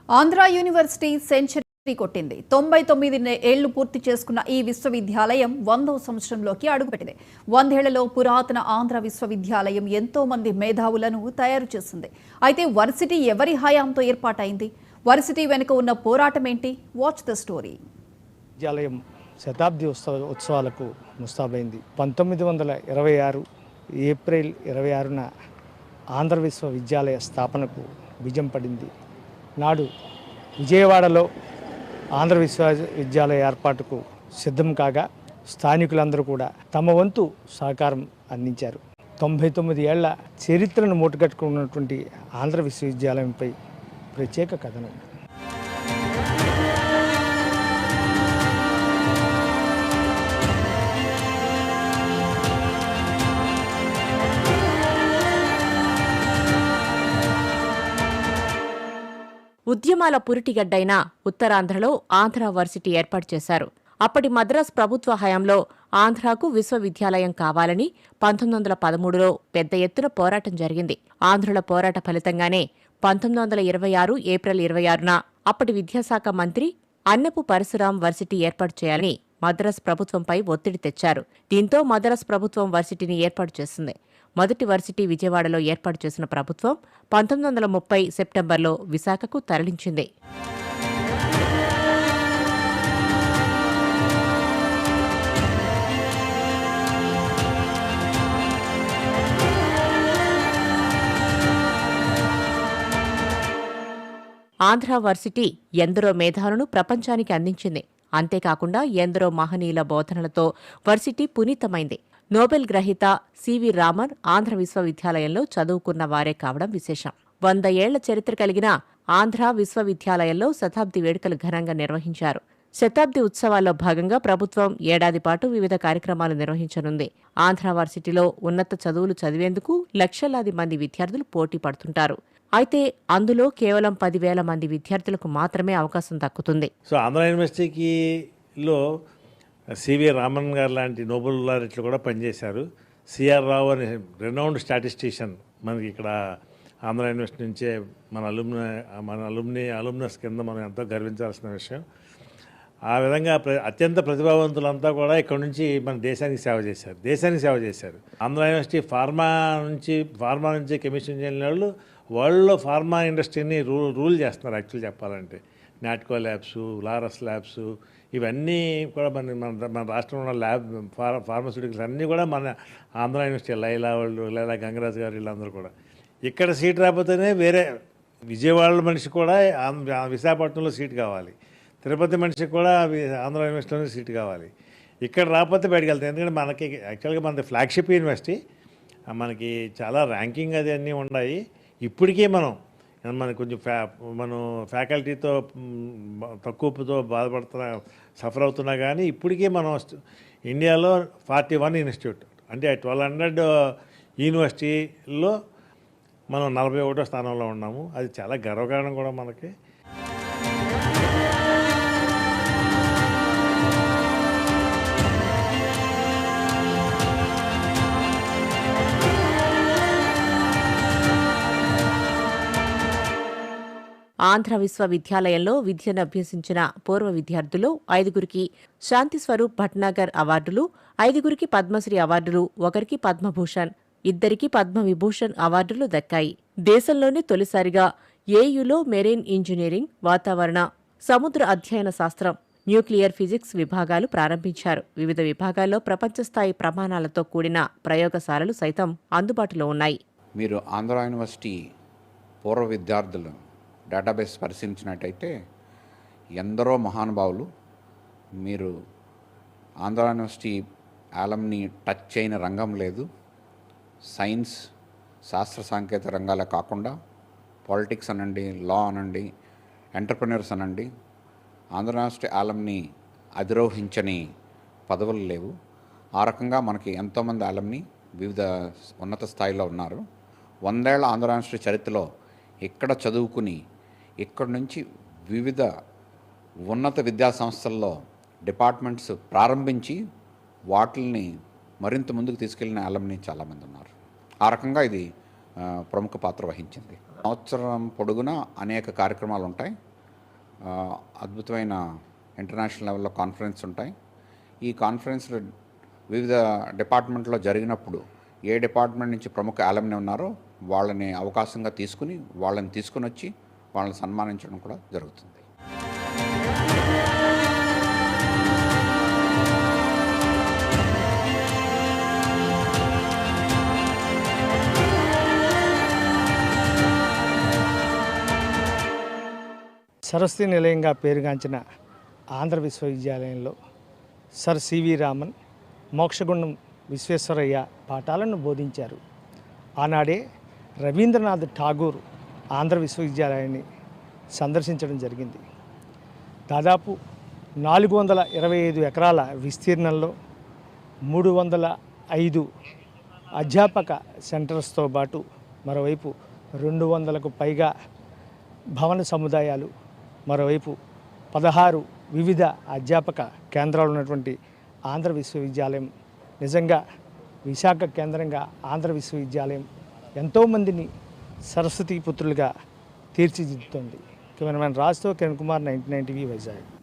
Andhra university century కొట్టింది. 99 ఏళ్లు పూర్తి చేసుకున్న ఈ విశ్వవిద్యాలయం 100వ సంవత్సరంలోకి అడుగుపెట్టింది. 100 ఏళ్లలో పురాతన ఆంధ్ర విశ్వవిద్యాలయం ఎంతో మంది మేధావులను తయారు చేసింది. అయితే వర్సిటీ ఎవరి హయాంతో ఏర్పాటైంది? వర్సిటీ వెనుక ఉన్న పోరాటం ఏంటి? Watch the story. విద్యాలయం శతాబ్ది ఉత్సవాలకు ముస్తాబైంది. 1926 ఏప్రిల్ 26న ఆంధ్ర విశ్వవిద్యాలయ స్థాపనకు బీజం పడింది. నాడు విజయవాడలో ఆంధ్ర విశ్వవిద్యాలయ ఏర్పాటుకు సిద్ధం కాగా స్థానికులందరూ కూడా తమ వంతు సహకారం అందించారు. 99 ఏళ్ల చరిత్రను మూటగట్టుకున్నటువంటి ఆంధ్ర విశ్వవిద్యాలయంపై ప్రత్యేక కథనం. ఉద్యమాల పురిటిగడ్డైన ఉత్తరాంధ్రలో ఆంధ్ర వర్సిటీ ఏర్పాటు చేశారు. అప్పటి మద్రాస్ ప్రభుత్వ హయాంలో ఆంధ్రాకు విశ్వవిద్యాలయం కావాలని 1913లో పెద్ద ఎత్తున పోరాటం జరిగింది. ఆంధ్రుల పోరాట ఫలితంగానే 1926 ఏప్రిల్ 26న అప్పటి విద్యాశాఖ మంత్రి అన్నపు పరశురాం వర్సిటీ ఏర్పాటు చేయాలని మద్రాస్ ప్రభుత్వంపై ఒత్తిడి తెచ్చారు. దీంతో మద్రాస్ ప్రభుత్వం వర్సిటీని ఏర్పాటు చేసింది. మొదటి వర్సిటీ విజయవాడలో ఏర్పాటు చేసిన ప్రభుత్వం 1930 సెప్టెంబర్లో విశాఖకు తరలించింది. ఆంధ్ర వర్సిటీ ఎందరో మేధావులను ప్రపంచానికి అందించింది. అంతేకాకుండా ఎందరో మహనీయుల బోధనలతో వర్సిటీ పునీతమైంది. నోబెల్ గ్రహీత సివి రామన్ ఆంధ్ర విశ్వవిద్యాలయంలో చదువుకున్న వారే కావడం విశేషం. 100 ఏళ్ల చరిత్ర కలిగిన ఆంధ్ర విశ్వవిద్యాలయంలో శతాబ్ది వేడుకలు ఘనంగా నిర్వహించారు. శతాబ్ది ఉత్సవాల్లో భాగంగా ప్రభుత్వం ఏడాది పాటు వివిధ కార్యక్రమాలు నిర్వహించనుంది. ఆంధ్ర వర్సిటీలో ఉన్నత చదువులు చదివేందుకు లక్షలాది మంది విద్యార్థులు పోటీ పడుతుంటారు. అయితే అందులో కేవలం 10,000 మంది విద్యార్థులకు మాత్రమే అవకాశం దక్కుతుంది. సో ఆంధ్ర యూనివర్సిటీలో సివి రామన్ గారు లాంటి నోబెల్ లారెట్లు కూడా పనిచేశారు. సిఆర్ రావు అనే రెనౌండ్ స్టాటిస్టిషియన్ మనకి ఇక్కడ ఆంధ్ర యూనివర్సిటీ నుంచే మన అలుమ్నస్ కింద మనం ఎంతో గర్వించాల్సిన విషయం. ఆ విధంగా అత్యంత ప్రతిభావంతులంతా కూడా ఇక్కడ నుంచి మన దేశానికి సేవ చేశారు. ఆంధ్ర యూనివర్సిటీ ఫార్మా నుంచి కెమిస్ట్రీ ఇంజనీర్లు వరల్డ్లో ఫార్మా ఇండస్ట్రీని రూల్ చేస్తున్నారు. యాక్చువల్ చెప్పాలంటే నాట్కో ల్యాబ్స్, లారస్ ల్యాబ్స్ ఇవన్నీ కూడా మన రాష్ట్రంలో ఉన్న ఫార్మస్యూటికల్స్ అన్నీ కూడా మన ఆంధ్ర యూనివర్సిటీ లైలా గంగరాజు గారు వీళ్ళందరూ కూడా ఇక్కడ సీట్ రాకపోతేనే వేరే విజయవాడ మనిషి కూడా విశాఖపట్నంలో సీట్ కావాలి, తిరుపతి మనిషికి కూడా ఆంధ్ర యూనివర్సిటీలోనే సీట్ కావాలి. ఇక్కడ రాకపోతే బయటకు వెళ్తాయి. ఎందుకంటే మనకి యాక్చువల్గా మనది ఫ్లాగ్షిప్ యూనివర్సిటీ, మనకి చాలా ర్యాంకింగ్ అది అన్నీ ఉన్నాయి. ఇప్పటికీ మనకు కొంచెం మనం ఫ్యాకల్టీతో తక్కువతో సఫర్ అవుతున్నా కానీ ఇప్పటికీ మనం ఇండియాలో 41 ఇన్స్టిట్యూట్ అంటే 1200 యూనివర్సిటీల్లో మనం 41వ స్థానంలో ఉన్నాము. అది చాలా గర్వకారణం కూడా మనకి. ఆంధ్ర విశ్వవిద్యాలయంలో విద్యను అభ్యసించిన పూర్వ విద్యార్థులు 5గురికి శాంతి స్వరూప్ భట్నాగర్ అవార్డులు, 5గురికి పద్మశ్రీ అవార్డులు, 1కి పద్మభూషణ్, 2కి పద్మవిభూషణ్ అవార్డులు దక్కాయి. దేశంలోనే తొలిసారిగా ఏయులో మెరైన్ ఇంజనీరింగ్, వాతావరణ, సముద్ర అధ్యయన శాస్త్రం, న్యూక్లియర్ ఫిజిక్స్ విభాగాలు ప్రారంభించారు. వివిధ విభాగాల్లో ప్రపంచస్థాయి ప్రమాణాలతో కూడిన ప్రయోగశాలలు సైతం అందుబాటులో ఉన్నాయి. మీరు ఆంధ్ర యూనివర్సిటీ పూర్వ విద్యార్థులు డేటాబేస్ పరిశీలించినట్టయితే ఎందరో మహానుభావులు మీరు ఆంధ్ర యూనివర్సిటీ ఆలమ్ని టచ్ చేయని రంగం లేదు. సైన్స్, శాస్త్ర సాంకేతిక రంగాలే కాకుండా పాలిటిక్స్ అనండి, లా అనండి, ఎంటర్ప్రెన్యూర్స్ అనండి, ఆంధ్ర యూనివర్సిటీ ఆలమ్ని అధిరోహించని పదవులు లేవు. ఆ రకంగా మనకి ఎంతోమంది ఆలమ్ని వివిధ ఉన్నత స్థాయిలో ఉన్నారు. 100 ఏళ్ల ఆంధ్ర యూనివర్సిటీ చరిత్రలో ఇక్కడ చదువుకుని ఇక్కడ నుంచి వివిధ ఉన్నత విద్యా సంస్థల్లో డిపార్ట్మెంట్స్ ప్రారంభించి వాటిల్ని మరింత ముందుకు తీసుకెళ్లిన ఆలమ్ని చాలామంది ఉన్నారు. ఆ రకంగా ఇది ప్రముఖ పాత్ర వహించింది. సంవత్సరం పొడుగునా అనేక కార్యక్రమాలు ఉంటాయి. అద్భుతమైన ఇంటర్నేషనల్ లెవెల్లో కాన్ఫరెన్స్ ఉంటాయి. ఈ కాన్ఫరెన్స్లో వివిధ డిపార్ట్మెంట్లో జరిగినప్పుడు ఏ డిపార్ట్మెంట్ నుంచి ప్రముఖ ఆలమ్ని ఉన్నారో వాళ్ళని అవకాశంగా తీసుకుని వచ్చి వాళ్ళని సన్మానించడం కూడా జరుగుతుంది. సరస్వతి నిలయంగా పేరుగాంచిన ఆంధ్ర విశ్వవిద్యాలయంలో సర్ సివి రామన్, మోక్షగుండం విశ్వేశ్వరయ్య పాఠాలను బోధించారు. ఆనాడే రవీంద్రనాథ్ ఠాగూర్ ఆంధ్ర విశ్వవిద్యాలయాన్ని సందర్శించడం జరిగింది. దాదాపు 425 ఎకరాల విస్తీర్ణంలో 305 అధ్యాపక సెంటర్స్తో పాటు మరోవైపు 200కు పైగా భవన సముదాయాలు, మరోవైపు 16 వివిధ అధ్యాపక కేంద్రాలు ఉన్నటువంటి ఆంధ్ర విశ్వవిద్యాలయం నిజంగా విశాఖ కేంద్రంగా ఆంధ్ర విశ్వవిద్యాలయం ఎంతోమందిని సరస్వతి పుత్రులుగా తీర్చిదిద్దుతోంది. కెమెరామెన్ రాజ్తో కిరణ్ కుమార్, 99 టీవీ, వైజాగ్.